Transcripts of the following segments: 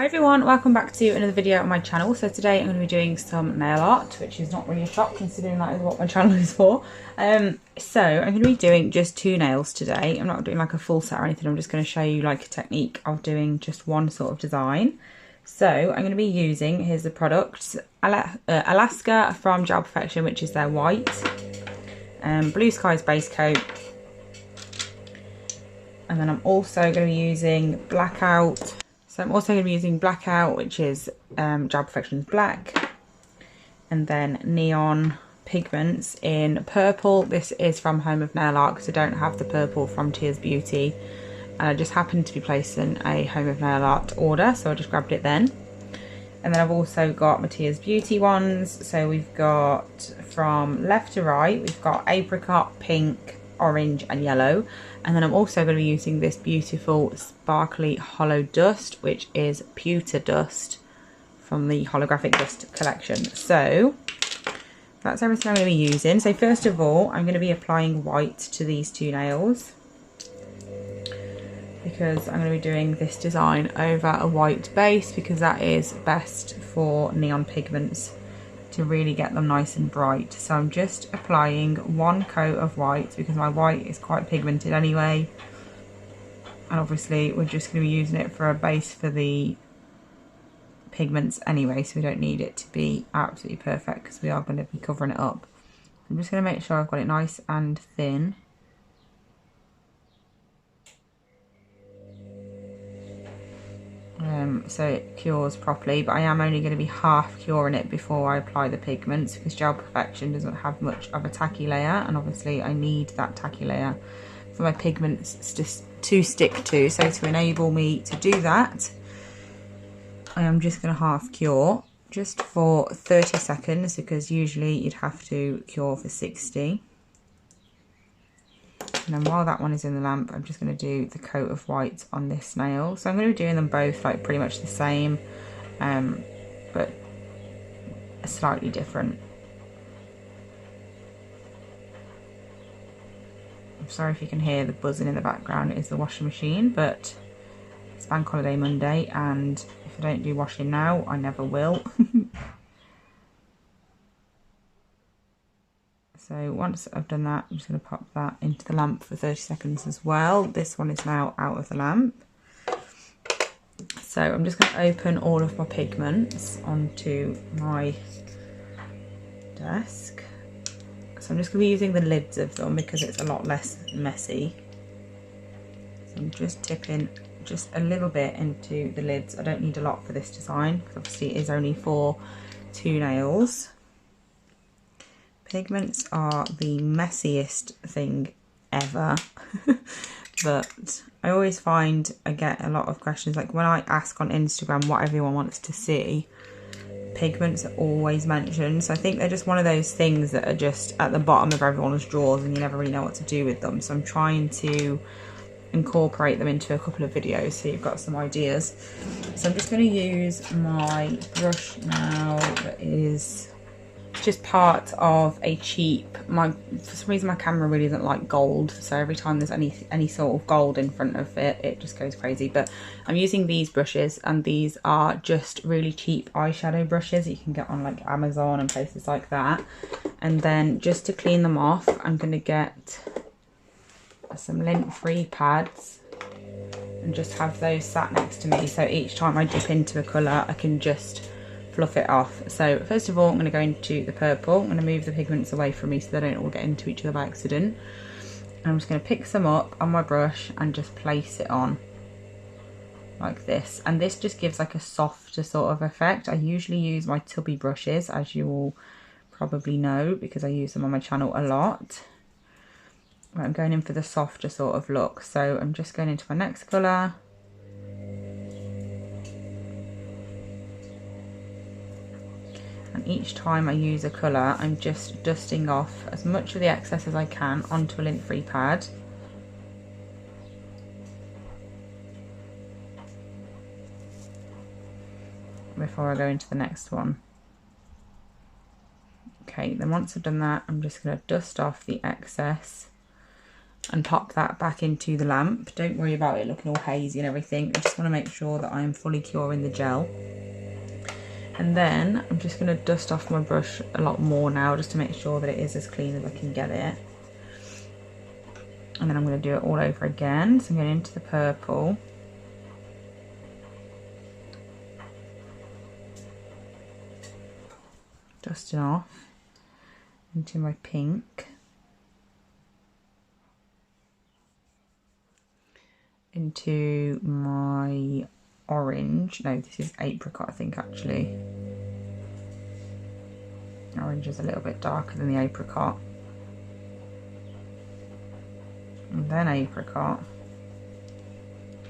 Hi everyone, welcome back to another video on my channel. So today I'm going to be doing some nail art, which is not really a shock considering that is what my channel is for. So I'm going to be doing just 2 nails today. I'm not doing like a full set or anything, I'm just going to show you like a technique of doing just one sort of design. So I'm going to be using, here's the products, Alaska from Gel Perfection, which is their white, Blue Skies base coat, and then I'm also going to be using Blackout. So I'm also going to be using Blackout, which is Gel Perfection's black, and then Neon Pigments in purple. This is from Home of Nail Art because I don't have the purple from Tears Beauty. And I just happened to be placing a Home of Nail Art order, so I just grabbed it then. And then I've also got my Tears Beauty ones. So we've got from left to right, we've got apricot, pink, orange and yellow. And then I'm also going to be using this beautiful sparkly hollow dust, which is pewter dust from the holographic dust collection. So that's everything I'm going to be using. So first of all, I'm going to be applying white to these 2 nails because I'm going to be doing this design over a white base because that is best for neon pigments to really get them nice and bright. So I'm just applying 1 coat of white because my white is quite pigmented anyway, and obviously we're just going to be using it for a base for the pigments anyway, so we don't need it to be absolutely perfect because we are going to be covering it up. I'm just going to make sure I've got it nice and thin. So it cures properly, but I am only going to be half curing it before I apply the pigments because Gel Perfection doesn't have much of a tacky layer, and obviously I need that tacky layer for my pigments to stick to. So to enable me to do that, I am just going to half cure just for 30 seconds because usually you'd have to cure for 60. And then while that one is in the lamp, I'm just going to do the coat of white on this nail. So I'm going to be doing them both like pretty much the same, but slightly different. I'm sorry if you can hear the buzzing in the background. It is the washing machine, but it's Bank Holiday Monday, and if I don't do washing now, I never will. So once I've done that, I'm just going to pop that into the lamp for 30 seconds as well. This one is now out of the lamp. So I'm just going to open all of my pigments onto my desk. So I'm just going to be using the lids of them because it's a lot less messy. So I'm just tipping just a little bit into the lids. I don't need a lot for this design because obviously it is only for 2 nails. Pigments are the messiest thing ever, but I always find I get a lot of questions, like when I ask on Instagram what everyone wants to see, pigments are always mentioned. So I think they're just one of those things that are just at the bottom of everyone's drawers and you never really know what to do with them. So I'm trying to incorporate them into a couple of videos so you've got some ideas. So I'm just going to use my brush now that is just part of a cheap, for some reason my camera really doesn't like gold, so every time there's any sort of gold in front of it, it just goes crazy. But I'm using these brushes, and these are just really cheap eyeshadow brushes that you can get on like Amazon and places like that. And then just to clean them off, I'm going to get some lint-free pads and just have those sat next to me, so each time I dip into a colour I can just fluff it off. So first of all, I'm going to go into the purple. I'm going to move the pigments away from me so they don't all get into each other by accident. And I'm just going to pick some up on my brush and just place it on like this. And this just gives like a softer sort of effect. I usually use my tubby brushes, as you all probably know, because I use them on my channel a lot. But I'm going in for the softer sort of look. So I'm just going into my next colour. And each time I use a colour, I'm just dusting off as much of the excess as I can onto a lint-free pad. Before I go into the next one. Okay, then once I've done that, I'm just going to dust off the excess and pop that back into the lamp. Don't worry about it looking all hazy and everything. I just want to make sure that I am fully curing the gel. And then I'm just going to dust off my brush a lot more now, just to make sure that it is as clean as I can get it. And then I'm going to do it all over again. So I'm going into the purple. Dusting off into my pink. Into my orange. No, this is apricot, I think, actually. Orange is a little bit darker than the apricot. And then apricot.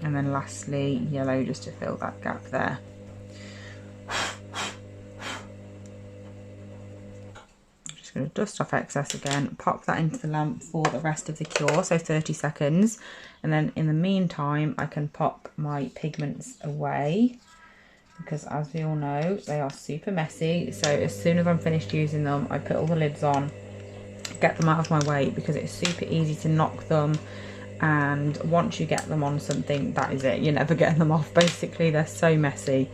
And then lastly, yellow, just to fill that gap there. Going to dust off excess again, pop that into the lamp for the rest of the cure, so 30 seconds, and then in the meantime I can pop my pigments away, because as we all know they are super messy. So as soon as I'm finished using them, I put all the lids on, get them out of my way, because it's super easy to knock them, and once you get them on something, that is it, you're never getting them off. Basically, they're so messy,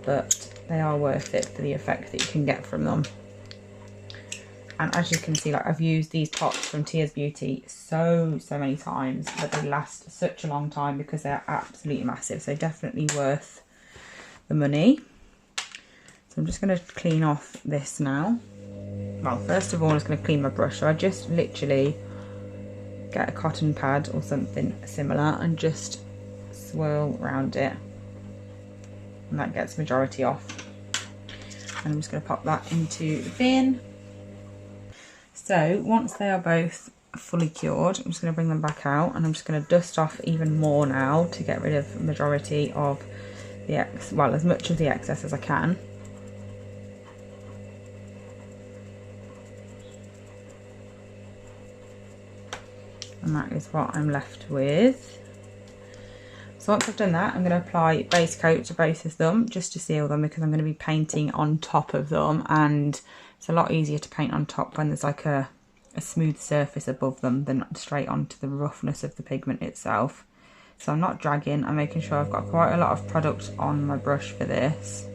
but they are worth it for the effect that you can get from them. And as you can see, like, I've used these pots from Tia's Beauty so many times, but they last such a long time because they're absolutely massive. So definitely worth the money. So I'm just going to clean off this now. Well, first of all, I'm just going to clean my brush. So I just literally get a cotton pad or something similar and just swirl around it. And that gets the majority off. And I'm just going to pop that into the bin. So once they are both fully cured, I'm just going to bring them back out, and I'm just going to dust off even more now to get rid of the majority of the as much of the excess as I can. And that is what I'm left with. So once I've done that, I'm going to apply base coat to both of them just to seal them, because I'm going to be painting on top of them, and it's a lot easier to paint on top when there's like a smooth surface above them than straight onto the roughness of the pigment itself. So I'm not dragging, I'm making sure I've got quite a lot of product on my brush for this.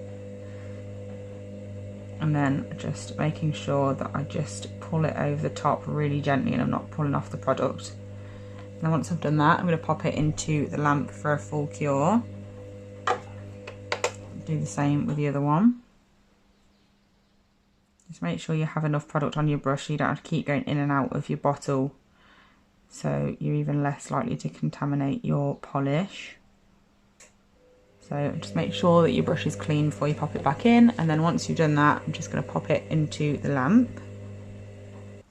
And then just making sure that I just pull it over the top really gently and I'm not pulling off the product. And once I've done that, I'm going to pop it into the lamp for a full cure. Do the same with the other one. Just make sure you have enough product on your brush so you don't have to keep going in and out of your bottle, so you're even less likely to contaminate your polish. So just make sure that your brush is clean before you pop it back in, and then once you've done that, I'm just going to pop it into the lamp.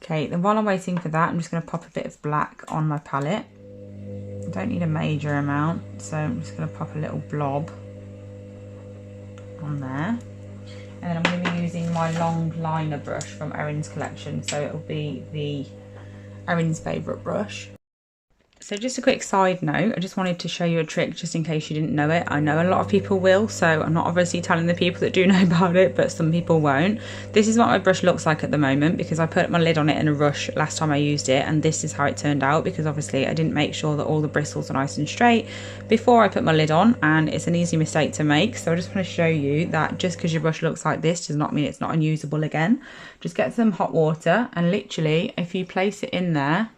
Okay, then while I'm waiting for that, I'm just going to pop a bit of black on my palette. I don't need a major amount, so I'm just going to pop a little blob on there. And then I'm going to be using my long liner brush from Erin's collection, so it'll be the Erin's favourite brush. So just a quick side note, I just wanted to show you a trick just in case you didn't know it. I know a lot of people will, so I'm not obviously telling the people that do know about it, but some people won't. This is what my brush looks like at the moment, because I put my lid on it in a rush last time I used it, and this is how it turned out, because obviously I didn't make sure that all the bristles are nice and straight before I put my lid on, and it's an easy mistake to make. So I just want to show you that just because your brush looks like this does not mean it's not unusable again. Just get some hot water, and literally if you place it in there,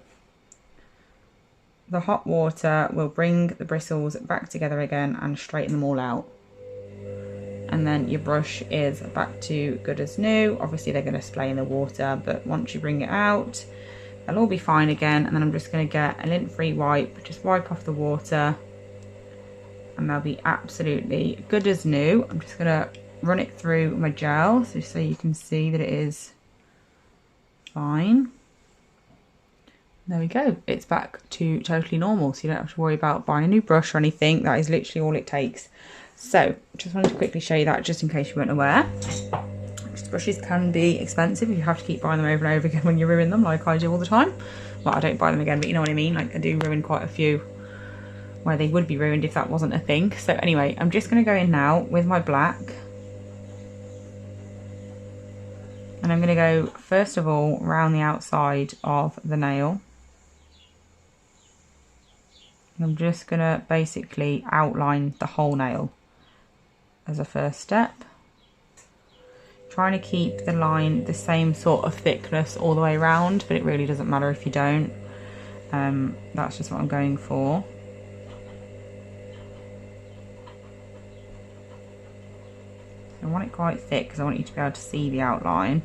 the hot water will bring the bristles back together again and straighten them all out. And then your brush is back to good as new. Obviously they're going to splay in the water, but once you bring it out, they'll all be fine again. And then I'm just going to get a lint-free wipe, just wipe off the water, and they'll be absolutely good as new. I'm just going to run it through my gel so you can see that it is fine. There we go, it's back to totally normal, so you don't have to worry about buying a new brush or anything. That is literally all it takes. So just wanted to quickly show you that just in case you weren't aware. These brushes can be expensive if you have to keep buying them over and over again when you ruin them, like I do all the time. Well, I don't buy them again, but you know what I mean, like I do ruin quite a few where they would be ruined if that wasn't a thing. So anyway, I'm just going to go in now with my black, and I'm going to go first of all around the outside of the nail. I'm just going to basically outline the whole nail as a first step. Trying to keep the line the same sort of thickness all the way around, but it really doesn't matter if you don't. That's just what I'm going for. I want it quite thick because I want you to be able to see the outline.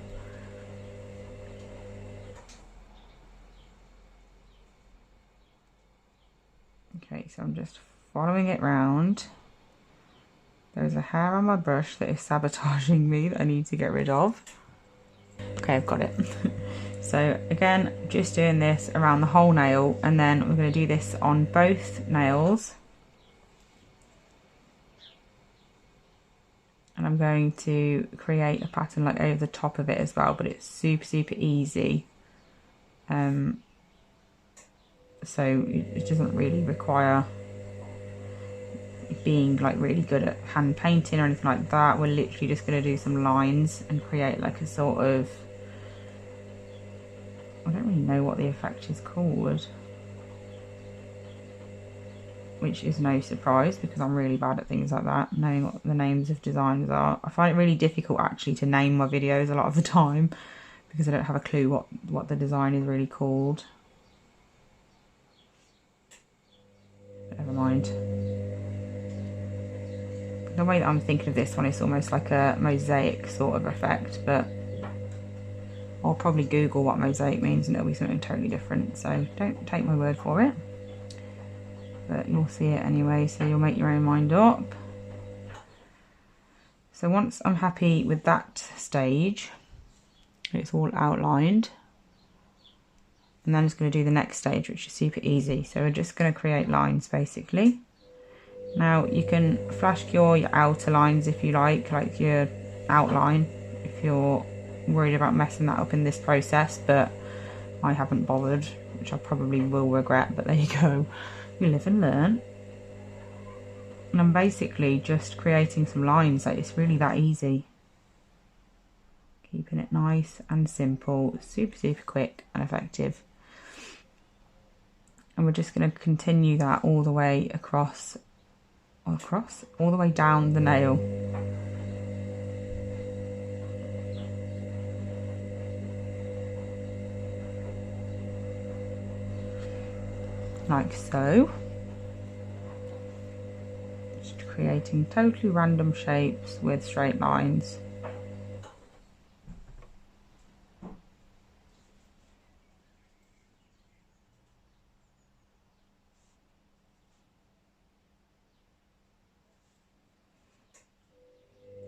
Okay, so I'm just following it round. There's a hair on my brush that is sabotaging me that I need to get rid of. Okay, I've got it. So again, just doing this around the whole nail, and then we're going to do this on both nails. And I'm going to create a pattern like over the top of it as well, but it's super, super easy. So it doesn't really require being like really good at hand painting or anything like that. We're literally just going to do some lines and create like a sort of, I don't really know what the effect is called, which is no surprise because I'm really bad at things like that, knowing what the names of designs are. I find it really difficult actually to name my videos a lot of the time because I don't have a clue what the design is really called. Never mind. The way that I'm thinking of this one is almost like a mosaic sort of effect, but I'll probably Google what mosaic means and it'll be something totally different, so don't take my word for it. But you'll see it anyway, so you'll make your own mind up. So once I'm happy with that stage, it's all outlined, and then I'm just going to do the next stage, which is super easy. So we're just going to create lines basically. Now you can flash cure your outer lines if you like your outline, if you're worried about messing that up in this process, but I haven't bothered, which I probably will regret, but there you go. You live and learn. And I'm basically just creating some lines. Like, it's really that easy. Keeping it nice and simple, super, super quick and effective. And we're just going to continue that all the way across, all the way down the nail. Like so. Just creating totally random shapes with straight lines.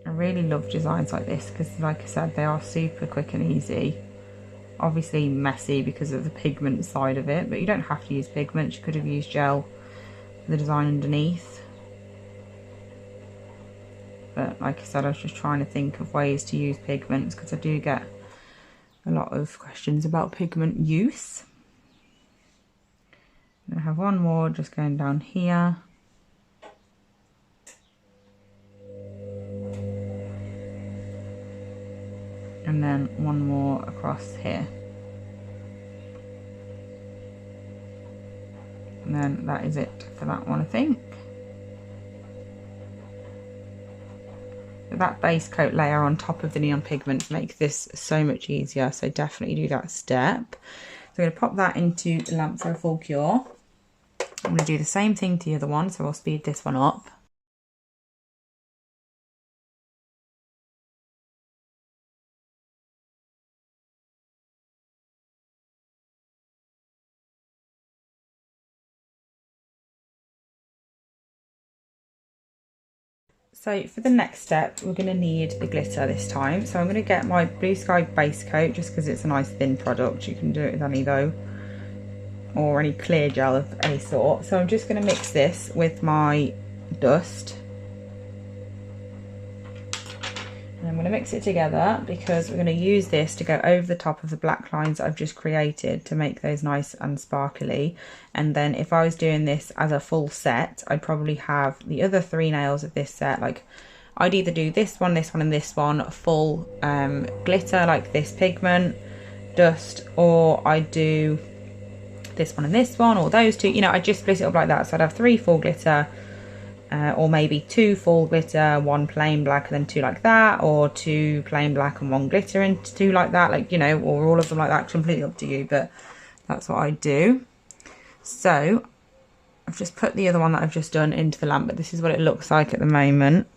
I really love designs like this because, like I said, they are super quick and easy. Obviously messy because of the pigment side of it, but you don't have to use pigments. You could have used gel for the design underneath. But like I said, I was just trying to think of ways to use pigments because I do get a lot of questions about pigment use. I have one more just going down here. And then one more across here. And then that is it for that one, I think. That base coat layer on top of the neon pigments makes this so much easier, so definitely do that step. So I'm going to pop that into the lamp for a full cure. I'm going to do the same thing to the other one, so I'll speed this one up. So for the next step, we're going to need the glitter this time. So I'm going to get my Blue Sky base coat just because it's a nice thin product. You can do it with any though, or any clear gel of any sort. So I'm just going to mix this with my dust. And I'm going to mix it together because we're going to use this to go over the top of the black lines that I've just created to make those nice and sparkly. And then if I was doing this as a full set, I'd probably have the other 3 nails of this set. Like, I'd either do this one and this one full glitter, like this pigment, dust, or I'd do this one and this one, or those two, you know, I just split it up like that. So I'd have 3 full glitter, or maybe 2 full glitter, 1 plain black, and then 2 like that, or 2 plain black and 1 glitter and 2 like that, like, you know, or all of them like that. Completely up to you, but that's what I do. So I've just put the other one that I've just done into the lamp, but this is what it looks like at the moment.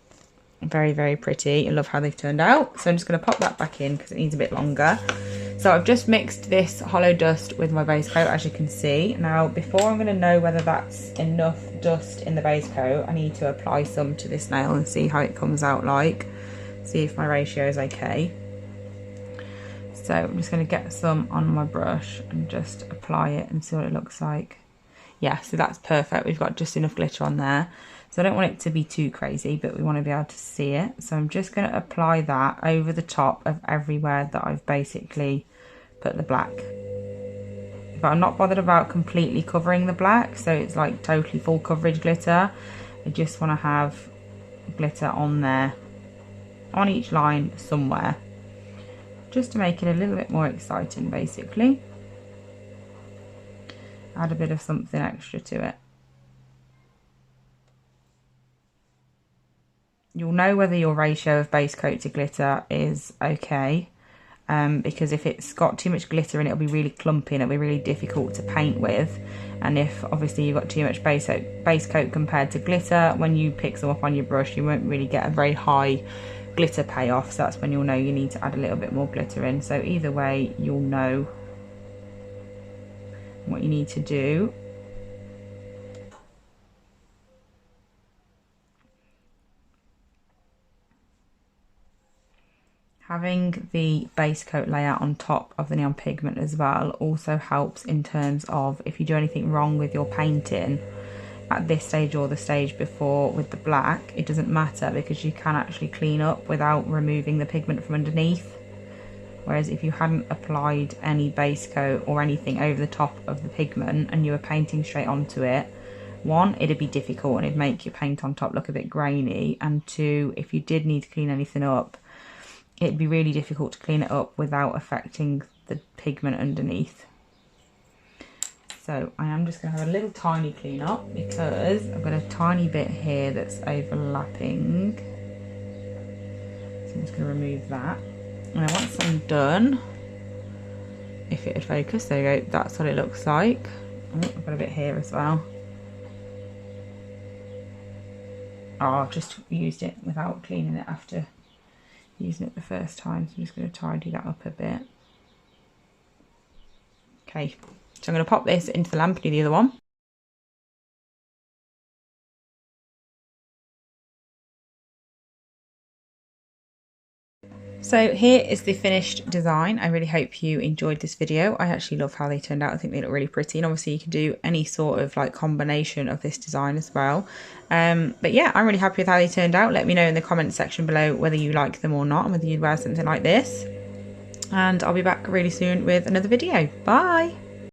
Very, very pretty. I love how they've turned out. So I'm just going to pop that back in because it needs a bit longer. So I've just mixed this hollow dust with my base coat, as you can see. Now, before I'm going to know whether that's enough dust in the base coat, I need to apply some to this nail and see how it comes out like. See if my ratio is okay. So I'm just going to get some on my brush and just apply it and see what it looks like. Yeah, so that's perfect. We've got just enough glitter on there. So I don't want it to be too crazy, but we want to be able to see it. So I'm just going to apply that over the top of everywhere that I've basically put the black. But I'm not bothered about completely covering the black, so it's like totally full coverage glitter. I just want to have glitter on there, on each line somewhere, just to make it a little bit more exciting, basically. Add a bit of something extra to it. You'll know whether your ratio of base coat to glitter is okay, because if it's got too much glitter in it, it'll be really clumpy and it'll be really difficult to paint with. And if obviously you've got too much base coat compared to glitter, when you pick some up on your brush, you won't really get a very high glitter payoff. So that's when you'll know you need to add a little bit more glitter in. So either way, you'll know what you need to do. Having the base coat layer on top of the neon pigment as well also helps in terms of if you do anything wrong with your painting at this stage or the stage before with the black, it doesn't matter because you can actually clean up without removing the pigment from underneath. Whereas if you hadn't applied any base coat or anything over the top of the pigment and you were painting straight onto it, 1, it'd be difficult and it'd make your paint on top look a bit grainy, and 2, if you did need to clean anything up, it'd be really difficult to clean it up without affecting the pigment underneath. So I am just going to have a little tiny clean up because I've got a tiny bit here that's overlapping. So I'm just going to remove that. And once I'm done, if it would focus, there you go, that's what it looks like. Oh, I've got a bit here as well. Oh, I've just used it without cleaning it after using it the first time, so I'm just going to tidy that up a bit. Okay, so I'm going to pop this into the lamp and do the other one. So here is the finished design. I really hope you enjoyed this video. I actually love how they turned out. I think they look really pretty, and obviously you can do any sort of like combination of this design as well. But yeah, I'm really happy with how they turned out. Let me know in the comments section below whether you like them or not and whether you'd wear something like this. And I'll be back really soon with another video. Bye!